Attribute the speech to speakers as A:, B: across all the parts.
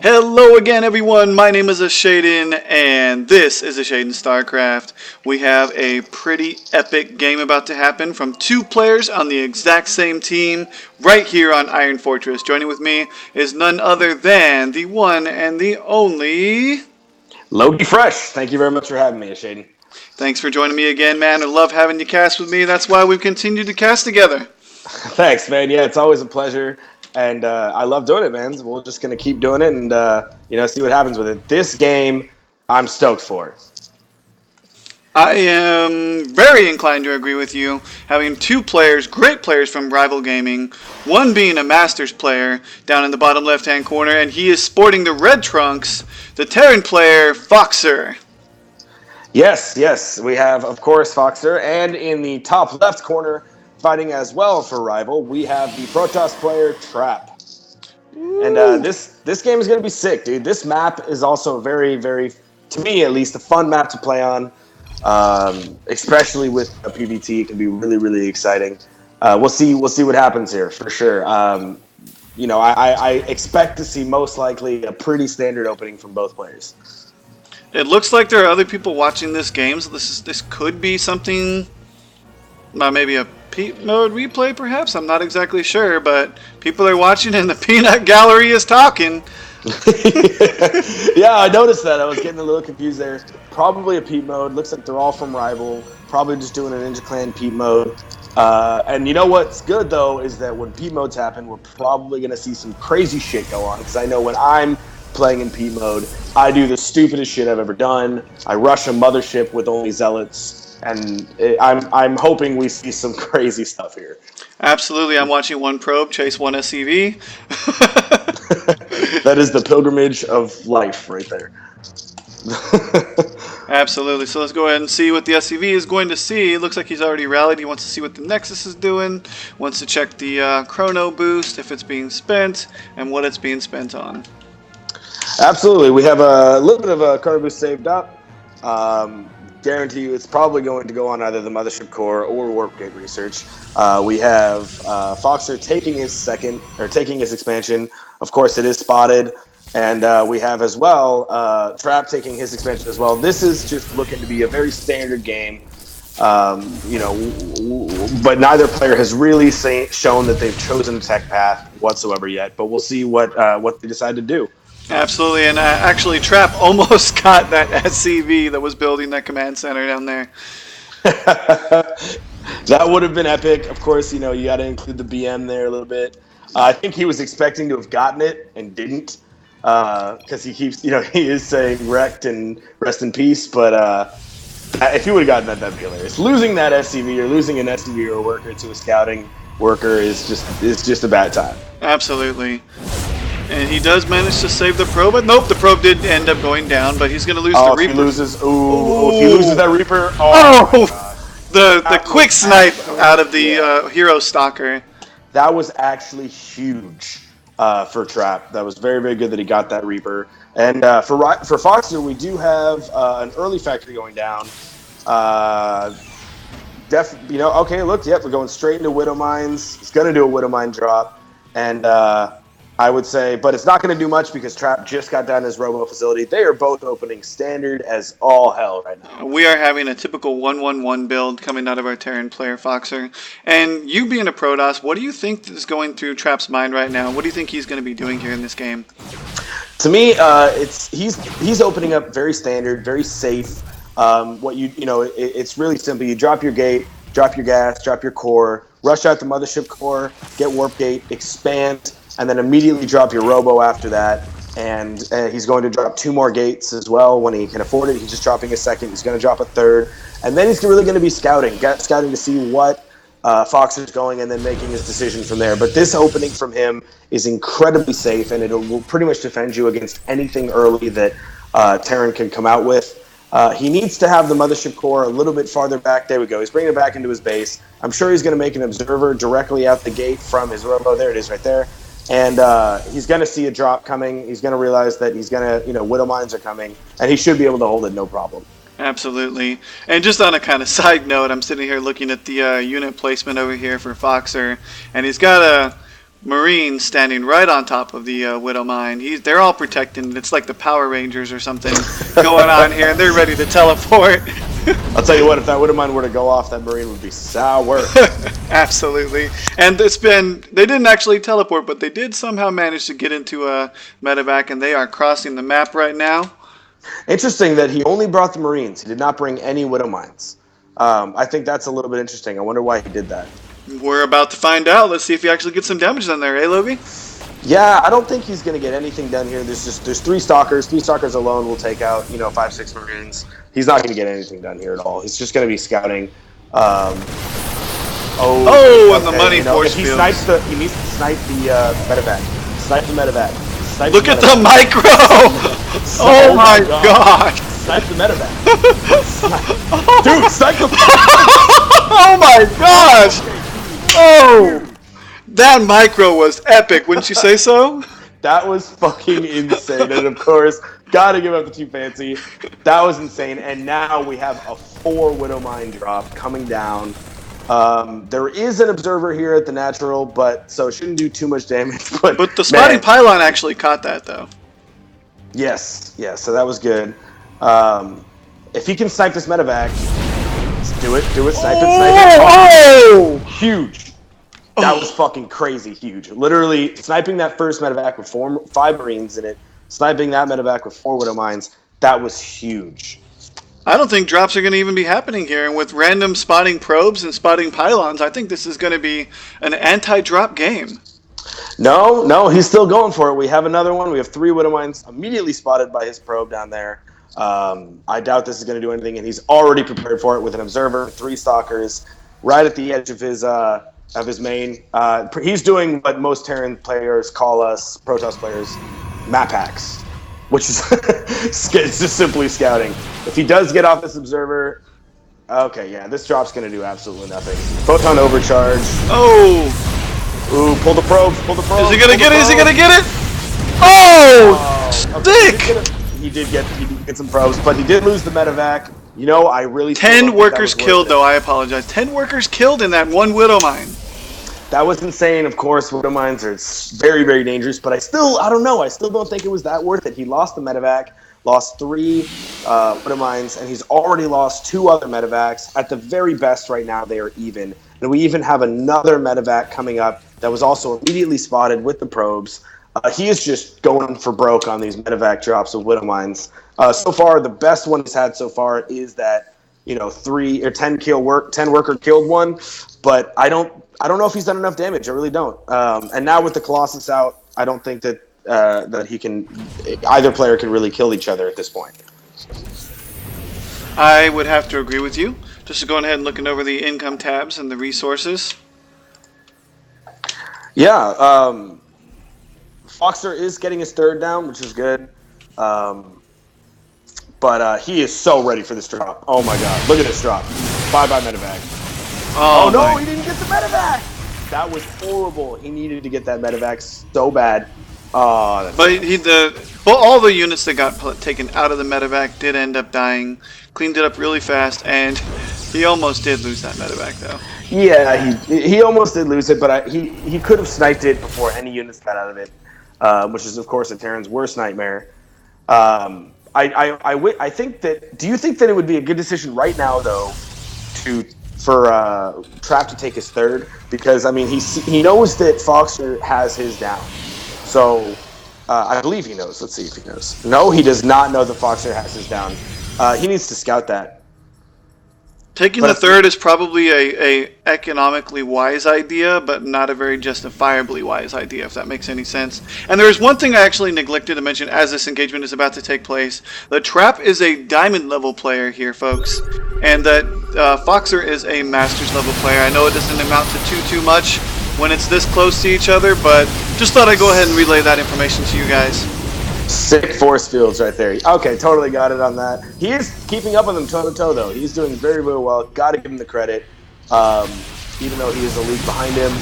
A: Hello again, everyone. My name is Ashaeden, and this is AshaedenStarCraft. We have a pretty epic game about to happen from two players on the exact same team right here on Iron Fortress. Joining with me is none other than the one and the only...
B: Logifresh, thank you very much for having me, Ashaeden.
A: Thanks for joining me again, man. I love having you cast with me. That's why we've continued to cast together.
B: Thanks, man. Yeah, it's always a pleasure, and I love doing it, man. We're just gonna keep doing it, and see what happens with it. This game, I'm stoked for.
A: I am very inclined to agree with you, having two players, great players from Rival Gaming, one being a Masters player down in the bottom left-hand corner, and he is sporting the red trunks, the Terran player, Foxer.
B: Yes, we have, of course, Foxer, and in the top left corner, fighting as well for Rival, we have the Protoss player, Trap. And this game is gonna be sick, dude. This map is also very, very, to me at least, a fun map to play on. Especially with a PvT, it can be really, really exciting. We'll see what happens here for sure. I expect to see most likely a pretty standard opening from both players.
A: It looks like there are other people watching this game, so this could be something, maybe a peep mode replay perhaps? I'm not exactly sure, but people are watching and the peanut gallery is talking.
B: Yeah, I noticed that. I was getting a little confused there. Probably a peep mode. Looks like they're all from Rival. Probably just doing a Ninja Clan peep mode. And you know what's good, though, is that when peep modes happen, we're probably going to see some crazy shit go on. Because I know when I'm playing in peep mode, I do the stupidest shit I've ever done. I rush a mothership with only zealots. And I'm hoping we see some crazy stuff here.
A: Absolutely, I'm watching one probe chase one SCV.
B: That is the pilgrimage of life right there.
A: Absolutely. So let's go ahead and see what the SCV is going to see. It looks like he's already rallied. He wants to see what the Nexus is doing. Wants to check the chrono boost, if it's being spent, and what it's being spent on.
B: Absolutely. We have a little bit of a chrono boost saved up. Guarantee you it's probably going to go on either the Mothership Core or Warp Gate Research. We have Foxer taking his expansion. Of course, it is spotted. And we have as well Trap taking his expansion as well. This is just looking to be a very standard game, but neither player has really shown that they've chosen a tech path whatsoever yet. But we'll see what they decide to do.
A: Absolutely, and actually Trap almost got that SCV that was building that command center down there.
B: That would have been epic. Of course, you got to include the BM there a little bit. I think he was expecting to have gotten it and didn't. Because he keeps, he is saying wrecked and rest in peace, but if he would have gotten that, that'd be hilarious. Losing that SCV or losing an SCV or a worker to a scouting worker is just a bad time.
A: Absolutely. And he does manage to save the probe, but nope, the probe did end up going down, but he's going to lose the Reaper.
B: If he loses that Reaper,
A: the quick snipe out of the Hero Stalker.
B: That was actually huge. For Trap, that was very, very good that he got that Reaper. And for Foxer, we do have an early factory going down. Okay, look, yep, we're going straight into Widow Mines. He's going to do a Widow Mine drop, and I would say, but it's not going to do much because Trap just got down his Robo facility. They are both opening standard as all hell right now.
A: We are having a typical 1-1-1 build coming out of our Terran player, Foxer. And you being a Protoss, what do you think is going through Trap's mind right now? What do you think he's going to be doing here in this game?
B: To me, he's opening up very standard, very safe. It's really simple. You drop your gate, drop your gas, drop your core, rush out the Mothership Core, get Warp Gate, expand, and then immediately drop your Robo after that. And he's going to drop 2 more gates as well when he can afford it. He's just dropping a second. He's going to drop a third. And then he's really going to be scouting to see what Foxer's going and then making his decision from there. But this opening from him is incredibly safe, and it will pretty much defend you against anything early that Terran can come out with. He needs to have the Mothership Core a little bit farther back. There we go. He's bringing it back into his base. I'm sure he's going to make an observer directly out the gate from his Robo. There it is right there. And he's going to see a drop coming. He's going to realize that he's going to, Widow Mines are coming, and he should be able to hold it no problem.
A: Absolutely. And just on a kind of side note, I'm sitting here looking at the unit placement over here for Foxer, and he's got a Marines standing right on top of the Widow Mine. They're all protecting. It's like the Power Rangers or something going on here, and they're ready to teleport.
B: I'll tell you what, if that Widow Mine were to go off, that Marine would be sour.
A: Absolutely. And they didn't actually teleport, but they did somehow manage to get into a medevac, and they are crossing the map right now.
B: Interesting that he only brought the Marines. He did not bring any Widow Mines. I think that's a little bit interesting. I wonder why he did that.
A: We're about to find out. Let's see if he actually gets some damage done there, eh, Logie?
B: Yeah, I don't think he's going to get anything done here. There's 3 Stalkers. 3 Stalkers alone will take out, 5, 6 Marines. He's not going to get anything done here at all. He's just going to be scouting.
A: And the money force
B: field. He needs to snipe the medevac. Snipe the medevac.
A: Look at the micro! Oh my gosh!
B: Snipe the medevac. Dude, snipe the
A: Oh my gosh! Oh! That micro was epic, wouldn't you say so?
B: That was fucking insane. And of course, gotta give up to Too Fancy. That was insane. And now we have a 4 Widow Mine drop coming down. There is an observer here at the natural, so it shouldn't do too much damage. But
A: the spotting pylon actually caught that, though.
B: Yes, so that was good. If he can snipe this medevac, do it, snipe it.
A: Oh!
B: Huge. That was fucking crazy huge. Literally, sniping that first medevac with 5 Marines in it, sniping that medevac with 4 Widow Mines, that was huge.
A: I don't think drops are going to even be happening here. And with random spotting probes and spotting pylons, I think this is going to be an anti-drop game.
B: No, he's still going for it. We have another one. We have 3 Widow Mines immediately spotted by his probe down there. I doubt this is going to do anything, and he's already prepared for it with an observer, 3 Stalkers, right at the edge of his main. He's doing what most Terran players call us, Protoss players, map hacks, which is it's just simply scouting. If he does get off this observer, okay, yeah, this drop's going to do absolutely nothing. Photon overcharge.
A: Oh!
B: Ooh, pull the probes.
A: Is he going to get it? Is he going to get it? Oh! Stick!
B: He did get some probes, but he did lose the medevac. I really
A: 10 workers killed, though. I apologize. 10 workers killed in that 1 Widow Mine.
B: That was insane. Of course, Widow Mines are very, very dangerous, but I don't know. I still don't think it was that worth it. He lost the medevac, lost 3 Widow Mines, and he's already lost 2 other medevacs. At the very best right now, they are even. And we even have another medevac coming up that was also immediately spotted with the probes. He is just going for broke on these medevac drops of Widow Mines. So far, the best one he's had so far is that 3 or 10 worker killed one. But I don't know if he's done enough damage. I really don't. And now with the Colossus out, I don't think that either player can really kill each other at this point.
A: I would have to agree with you. Just going ahead and looking over the income tabs and the resources.
B: Yeah, Foxer is getting his 3rd down, which is good. But he is so ready for this drop. Oh my god, look at this drop. Bye-bye medevac. Oh no, he didn't get the medevac! That was horrible. He needed to get that medevac so bad. Oh,
A: but all the units that got taken out of the medevac did end up dying. Cleaned it up really fast, and he almost did lose that medevac, though.
B: Yeah, he almost did lose it, but he could have sniped it before any units got out of it, which is, of course, a Terran's worst nightmare. I think that. Do you think that it would be a good decision right now, though, for Trap to take his 3rd? Because I mean, he knows that Foxer has his down, so I believe he knows. Let's see if he knows. No, he does not know that Foxer has his down. He needs to scout that.
A: Taking the 3rd is probably a economically wise idea, but not a very justifiably wise idea, if that makes any sense. And there is one thing I actually neglected to mention as this engagement is about to take place. The Trap is a diamond level player here, folks, and that Foxer is a Masters level player. I know it doesn't amount to too much when it's this close to each other, but just thought I'd go ahead and relay that information to you guys.
B: Sick force fields right there. Okay, totally got it on that. He is keeping up on them toe-to-toe, though. He's doing very, very well. Got to give him the credit, even though he is a league behind him.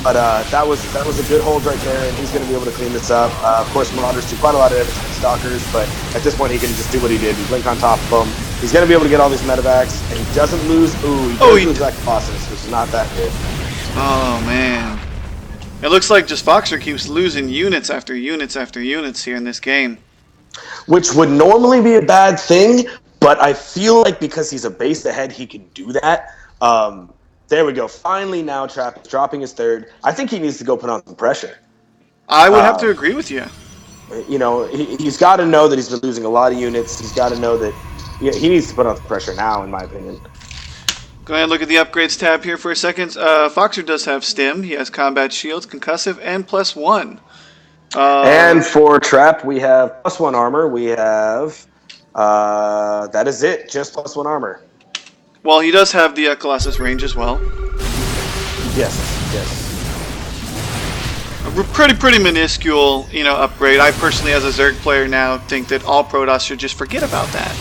B: But that was a good hold right there, and he's going to be able to clean this up. Of course, Marauders do quite a lot of damage to Stalkers, but at this point he can just do what he did. He blink on top of them. He's going to be able to get all these medevacs, and he doesn't lose. Ooh, he does lose that Colossus, which is not that good.
A: Oh, man. It looks like just Foxer keeps losing units after units after units here in this game.
B: Which would normally be a bad thing, but I feel like because he's a base ahead, he can do that. There we go. Finally, now Trap is dropping his third. I think he needs to go put on some pressure.
A: I would have to agree with you.
B: You know, he's got to know that he's been losing a lot of units. He's got to know that he needs to put on some pressure now, in my opinion.
A: Go ahead and look at the upgrades tab here for a second. Foxer does have Stim. He has Combat Shields, Concussive, and +1.
B: And for Trap, we have +1 armor. We have that is it, just +1 armor.
A: Well, he does have the Colossus range as well.
B: Yes, yes.
A: A pretty minuscule, upgrade. I personally, as a Zerg player now, think that all Protoss should just forget about that.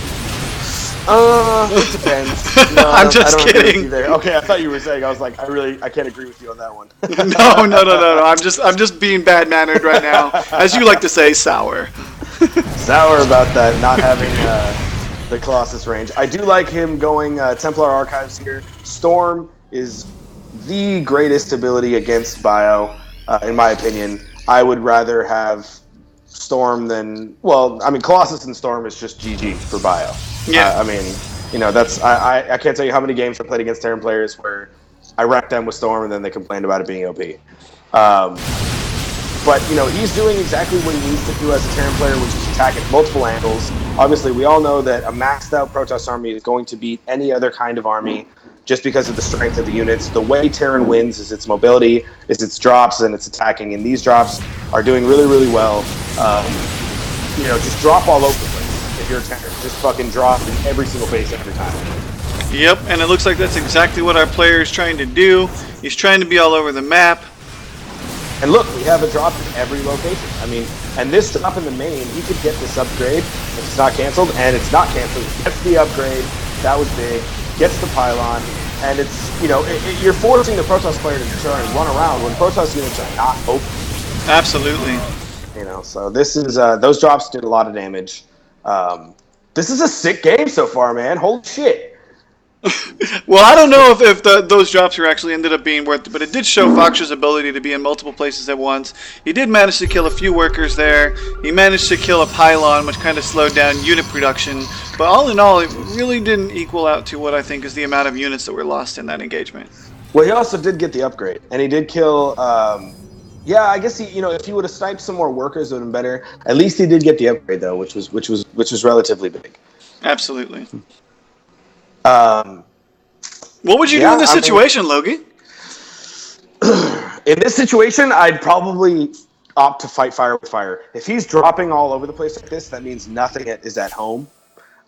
B: It depends. No,
A: I'm just kidding.
B: Okay, I thought you were saying. I was like, I can't agree with you on that one.
A: No. I'm just being bad mannered right now, as you like to say, sour.
B: Sour about that, not having the Colossus range. I do like him going Templar Archives here. Storm is the greatest ability against Bio, in my opinion. I would rather have Storm than Colossus and Storm is just GG for Bio.
A: Yeah.
B: That's I can't tell you how many games I played against Terran players where I wrecked them with Storm and then they complained about it being OP. But he's doing exactly what he needs to do as a Terran player, which is attack at multiple angles. Obviously, we all know that a maxed out Protoss army is going to beat any other kind of army just because of the strength of the units. The way Terran wins is its mobility, is its drops, and its attacking. And these drops are doing really, really well. Just drop all over the place. If you're a Terran, just fucking drop in every single base every time.
A: Yep, and it looks like that's exactly what our player is trying to do. He's trying to be all over the map.
B: And look, we have a drop in every location. And this drop in the main, he could get this upgrade if it's not canceled, and it's not canceled. He gets the upgrade, that was big, gets the pylon, and it's, you're forcing the Protoss player to try and run around when Protoss units are not open.
A: Absolutely.
B: So this is, those drops did a lot of damage. This is a sick game so far, man. Holy shit.
A: Well, I don't know if those drops were actually ended up being worth it, but it did show Foxer's ability to be in multiple places at once. He did manage to kill a few workers there. He managed to kill a pylon, which kind of slowed down unit production. But all in all, it really didn't equal out to what I think is the amount of units that were lost in that engagement.
B: Well, he also did get the upgrade, and he did kill. I guess he, if he would have sniped some more workers, it would have been better. At least he did get the upgrade though, which was relatively big.
A: Absolutely. What would you do in this situation, Logie?
B: In this situation, I'd probably opt to fight fire with fire. If he's dropping all over the place like this, that means nothing is at home.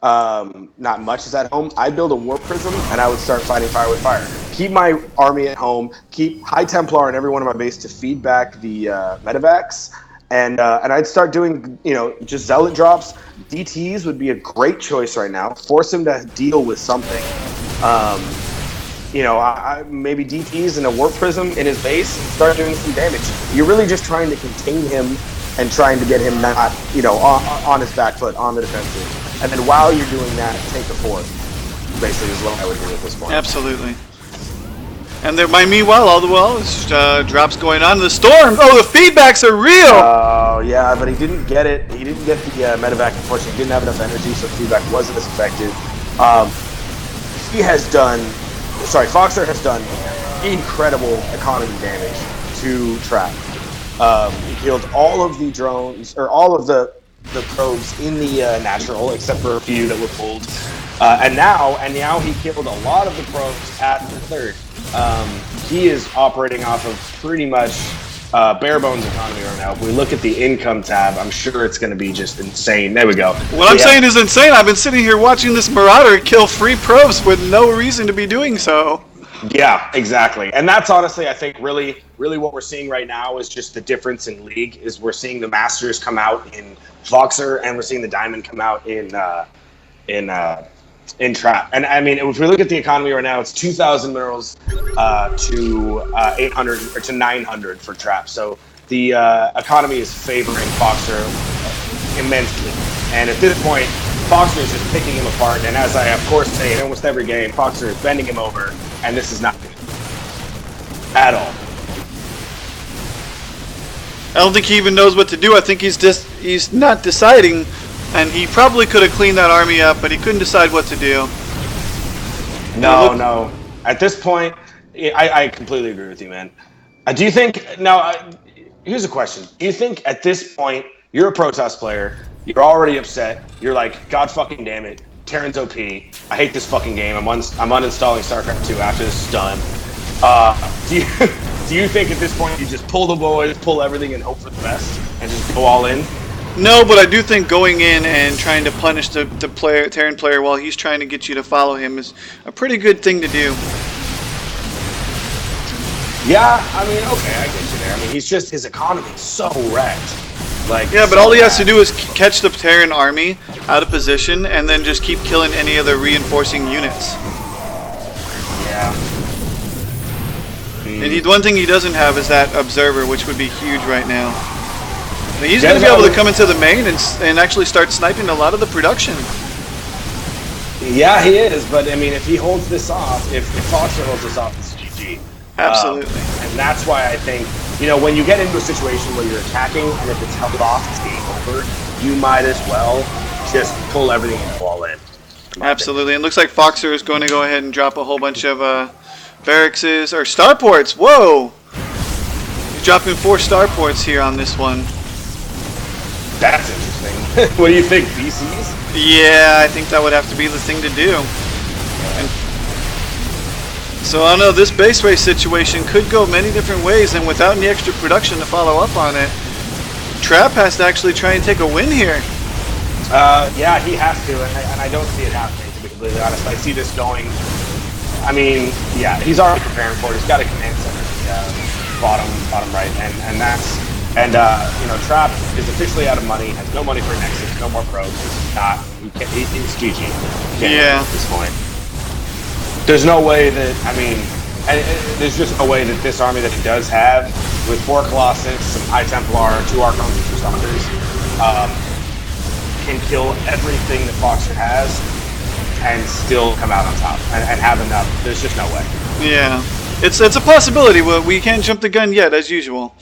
B: Not much is at home. I'd build a warp prism and I would start fighting fire with fire. Keep my army at home. Keep High Templar in every one of my base to feed back the medevacs. And I'd start doing, just zealot drops. DTs would be a great choice right now. Force him to deal with something. Maybe DTs and a warp prism in his base and start doing some damage. You're really just trying to contain him and trying to get him not, on his back foot, on the defensive. And then while you're doing that, take the fort. Basically is what I would do at this point.
A: Absolutely. And there, meanwhile, all the while, drops going on. The storm. Oh, the feedbacks are real.
B: Oh, yeah, but he didn't get it. He didn't get the medevac. Unfortunately, he didn't have enough energy, so feedback wasn't as effective. Foxer has done incredible economy damage to Trap. He killed all of the drones, or all of the probes in the natural, except for a few that were pulled. And now he killed a lot of the probes at the third. He is operating off of pretty much bare bones economy right now. If we look at the income tab, I'm sure it's going to be just insane. There we go.
A: What I'm saying is insane. I've been sitting here watching this Marauder kill free probes with no reason to be doing so.
B: Yeah, exactly. And that's honestly, I think, really what we're seeing right now is just the difference in League. Is we're seeing the Masters come out in Voxer, and we're seeing the Diamond come out in Trap. And if we look at the economy right now, it's 2,000 minerals to 800 or to 900 for Trap. So the economy is favoring Voxer immensely. And at this point, Foxer is just picking him apart, and as I, of course, say in almost every game, Foxer is bending him over, and this is not good. At all.
A: I don't think he even knows what to do. I think he's not deciding, and he probably could have cleaned that army up, but he couldn't decide what to do.
B: No. At this point, I completely agree with you, man. Do you think now? Here's a question: do you think at this point you're a Protoss player? You're already upset. You're like, God fucking damn it, Terran's OP. I hate this fucking game. I'm uninstalling StarCraft 2 after this is done. Do you think at this point you just pull the boys, pull everything, and hope for the best, and just go all in?
A: No, but I do think going in and trying to punish the Terran player while he's trying to get you to follow him is a pretty good thing to do.
B: Yeah, I mean, okay, I get you there. I mean, his economy's so wrecked. Like,
A: yeah, but all he has to do is catch the Terran army out of position and then just keep killing any of the reinforcing units.
B: Yeah.
A: And one thing he doesn't have is that observer, which would be huge right now. I mean, he's going to be able to come into the main and actually start sniping a lot of the production.
B: Yeah, he is, but I mean, if he holds this off, if Foxer holds this off, it's GG.
A: Absolutely.
B: And that's why I think, when you get into a situation where you're attacking and if it's held off, it's game over, you might as well just pull everything and go all in.
A: Absolutely. And it looks like Foxer is going to go ahead and drop a whole bunch of barracks or starports. Whoa! He's dropping 4 starports here on this one.
B: That's interesting. What do you think, BCs?
A: Yeah, I think that would have to be the thing to do. So I don't know, this base race situation could go many different ways, and without any extra production to follow up on it, Trap has to actually try and take a win here.
B: Yeah, he has to, and I don't see it happening, to be completely honest. I see this going, I mean, yeah, he's already preparing for it. He's got a command center, bottom right, and that's, Trap is officially out of money, has no money for Nexus, no more probes. This is not, it's GG.
A: Yeah.
B: At this point. There's no way that, there's just no way that this army that he does have, with 4 Colossus, some High Templar, 2 Archons, and 2 Stalkers, can kill everything that Foxer has and still come out on top and have enough. There's just no way.
A: Yeah. It's a possibility. We can't jump the gun yet, as usual.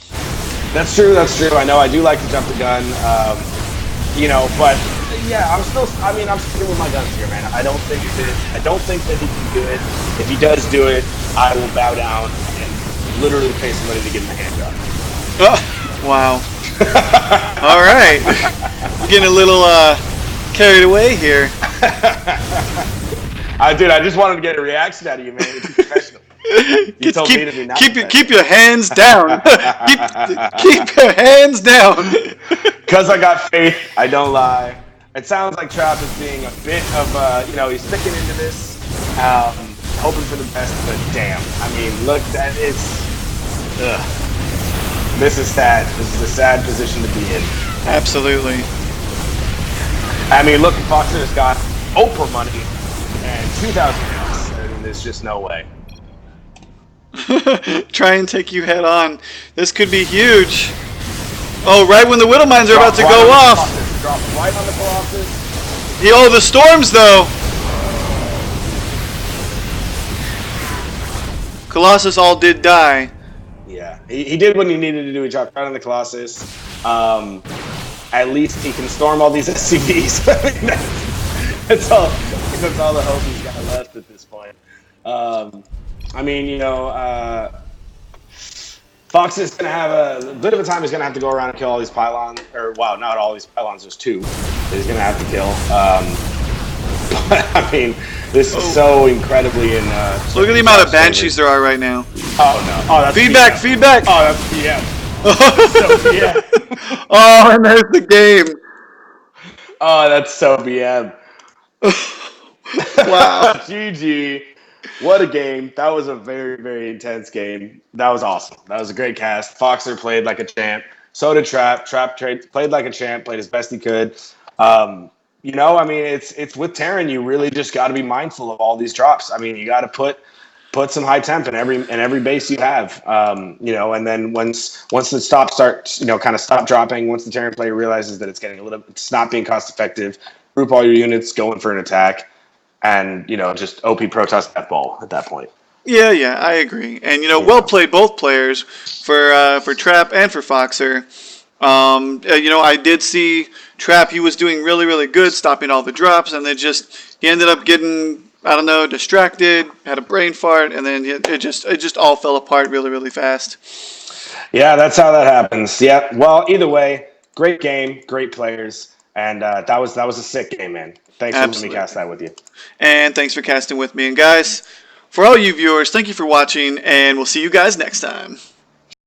B: That's true. I know I do like to jump the gun, but yeah, I'm sticking with my guns here, man. I don't think that he can do it. If he does do it, I will bow down and literally pay somebody to give him a hand job.
A: Oh, wow. All right. Getting a little carried away here.
B: I just wanted to get a reaction out of you, man. It's professional. You told me to be not
A: keep your hands down. keep your hands down.
B: Because I got faith, I don't lie. It sounds like Trap is being a bit of, he's sticking into this, hoping for the best, but damn. I mean, look, this is sad. This is a sad position to be in.
A: Absolutely.
B: I mean, look, Foxer's got Oprah money and 2,000 bucks, and there's just no way.
A: Try and take you head on. This could be huge. Oh, right when the Widow Mines are about to go off.
B: Drop right on the Colossus.
A: The storms, though. Colossus all did die.
B: Yeah, he did what he needed to do. He dropped right on the Colossus. At least he can storm all these SCVs. that's all the hope he's got left at this point. Fox is going to have a bit of a time. He's going to have to go around and kill all these pylons. Not all these pylons. There's 2 that he's going to have to kill. But, this is so incredibly in...
A: Look at the amount of Banshees there are right now.
B: Oh, no. Oh, that's
A: feedback.
B: Oh, that's BM. So BM.
A: Oh, and there's the game.
B: Oh, that's so BM.
A: Wow.
B: GG. What a game. That was a very, very intense game. That was awesome. That was a great cast. Foxer played like a champ. So did Trap. Trap played like a champ, played as best he could. It's with Terran, you really just got to be mindful of all these drops. You got to put some high temp in every base you have. And then once the stop dropping, once the Terran player realizes that it's not being cost effective, group all your units, go in for an attack. And, just OP Protoss that ball at that point.
A: Yeah, I agree. And
B: You
A: well
B: know.
A: played both players for Trap and for Foxer. I did see Trap. He was doing really, really good, stopping all the drops, and then he ended up getting, I don't know, distracted, had a brain fart, and then it just all fell apart really, really fast.
B: Yeah, that's how that happens. Yeah. Well, either way, great game, great players, and that was a sick game, man. Thanks for letting me cast
A: Absolutely.
B: that with you.
A: And thanks for casting with me. And guys, for all you viewers, thank you for watching, and we'll see you guys next time.